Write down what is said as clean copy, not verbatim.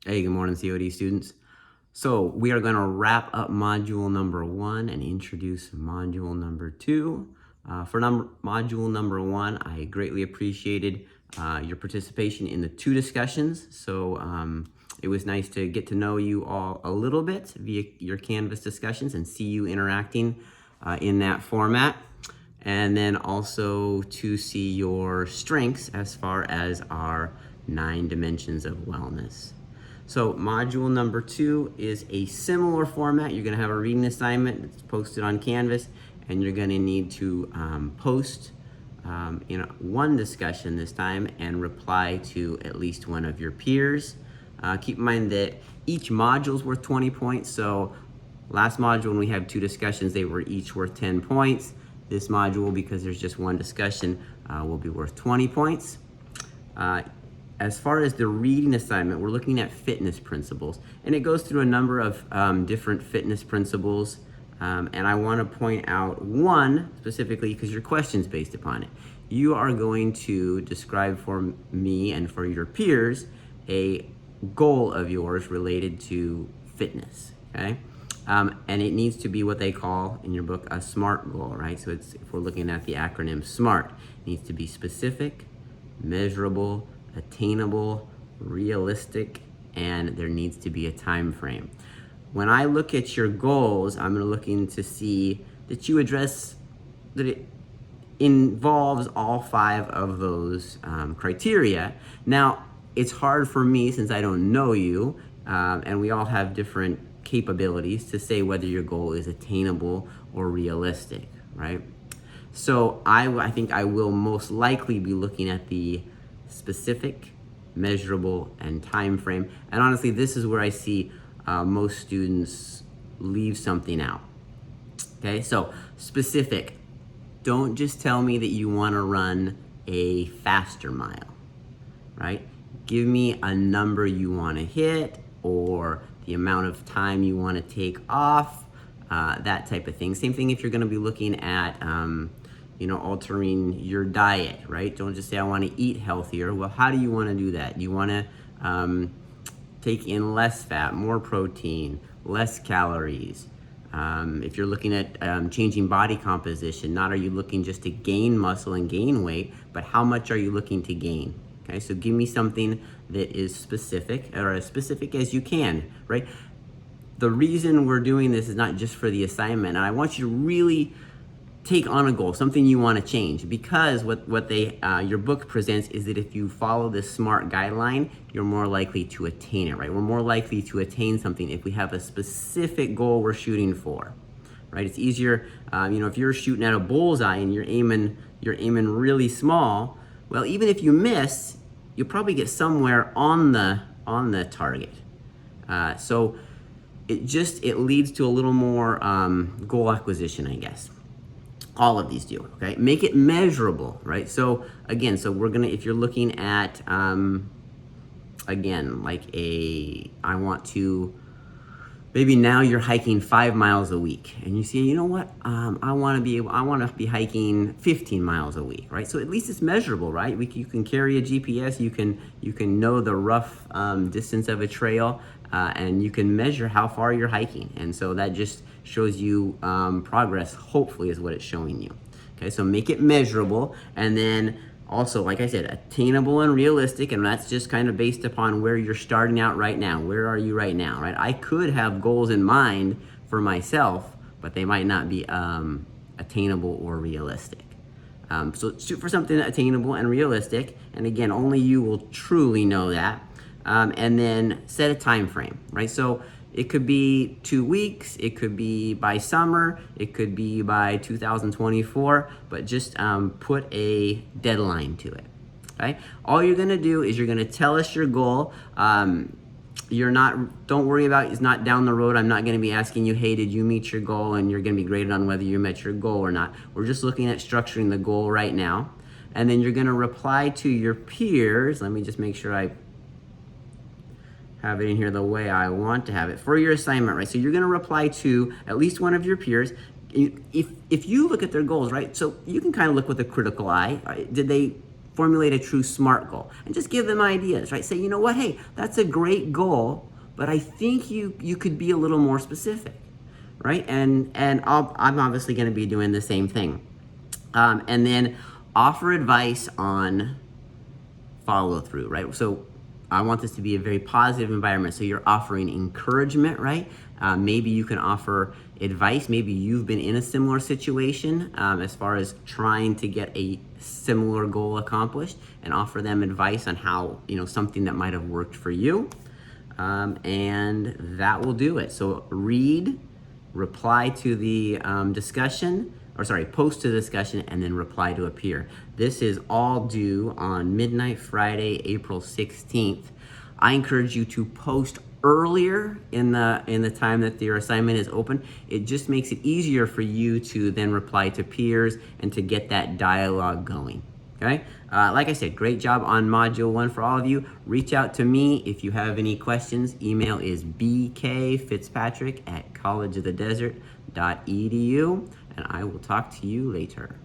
Hey, good morning, COD students. So we are going to wrap up module number 1 and introduce module number 2. For module number 1, I greatly appreciated your participation in the 2 discussions. So it was nice to get to know you all a little bit via your Canvas discussions and see you interacting in that format. And then also to see your strengths as far as our 9 dimensions of wellness. So module number 2 is a similar format. You're going to have a reading assignment that's posted on Canvas, and you're going to need to post in one discussion this time and reply to at least one of your peers. Keep in mind that each module is worth 20 points. So last module, when we had 2 discussions, they were each worth 10 points. This module, because there's just one discussion, will be worth 20 points. As far as the reading assignment, we're looking at fitness principles, and it goes through a number of different fitness principles. And I want to point out one specifically because your question's based upon it. You are going to describe for me and for your peers a goal of yours related to fitness, okay? And it needs to be what they call in your book a SMART goal, right? So it's, if we're looking at the acronym SMART, it needs to be specific, measurable, attainable, realistic, and there needs to be a time frame. When I look at your goals, I'm looking to see that you address that it involves all 5 of those criteria. Now, it's hard for me since I don't know you, and we all have different capabilities to say whether your goal is attainable or realistic, right? So I think I will most likely be looking at the specific, measurable, and time frame. And honestly, this is where I see most students leave something out. Okay, so specific. Don't just tell me that you want to run a faster mile, right? Give me a number you want to hit or the amount of time you want to take off, that type of thing. Same thing if you're going to be looking at altering your diet, right? Don't just say, I want to eat healthier. Well, how do you want to do that? You want to take in less fat, more protein, less calories. If you're looking at changing body composition, not are you looking just to gain muscle and gain weight, but how much are you looking to gain? Okay, so give me something that is specific, or as specific as you can, right? The reason we're doing this is not just for the assignment, and I want you to really take on a goal, something you want to change, because what your book presents is that if you follow this SMART guideline, you're more likely to attain it, right? We're more likely to attain something if we have a specific goal we're shooting for, right? It's easier, if you're shooting at a bullseye and you're aiming really small, well, even if you miss, you'll probably get somewhere on the target. So it leads to a little more goal acquisition, I guess. All of these do, okay? Make it measurable, right? So again, if you're looking at, I want to, maybe now you're hiking 5 miles a week and you say, you know what? I want to be hiking 15 miles a week, right? So at least it's measurable, right? You can carry a GPS, you can know the rough distance of a trail, and you can measure how far you're hiking. And so that just shows you progress, hopefully, is what it's showing you. Okay, so make it measurable, and then also, like I said, attainable and realistic, and that's just kind of based upon where you're starting out right now. Where are you right now, right? I could have goals in mind for myself, but they might not be attainable or realistic. So shoot for something attainable and realistic, and again, only you will truly know that. And then set a time frame, right? So it could be 2 weeks, it could be by summer, it could be by 2024, but just put a deadline to it, okay? All you're gonna do is you're gonna tell us your goal. Don't worry about it's not down the road. I'm not gonna be asking you, hey, did you meet your goal? And you're gonna be graded on whether you met your goal or not. We're just looking at structuring the goal right now. And then you're gonna reply to your peers. Let me just make sure I have it in here the way I want to have it for your assignment, right? So you're gonna reply to at least one of your peers. If you look at their goals, right? So you can kind of look with a critical eye. Did they formulate a true SMART goal and just give them ideas, right? Say, you know what, hey, that's a great goal, but I think you could be a little more specific, right? And I'm obviously going to be doing the same thing. And then offer advice on follow through, right? So I want this to be a very positive environment. So you're offering encouragement, right? Maybe you can offer advice. Maybe you've been in a similar situation as far as trying to get a similar goal accomplished, and offer them advice on how, something that might have worked for you. And that will do it. So read, reply to the discussion, post to the discussion, and then reply to a peer. This is all due on midnight Friday, April 16th. I encourage you to post earlier in the time that your assignment is open. It just makes it easier for you to then reply to peers and to get that dialogue going. Okay? Like I said, great job on Module 1 for all of you. Reach out to me if you have any questions. Email is bkfitzpatrick@collegeofthedesert.edu, and I will talk to you later.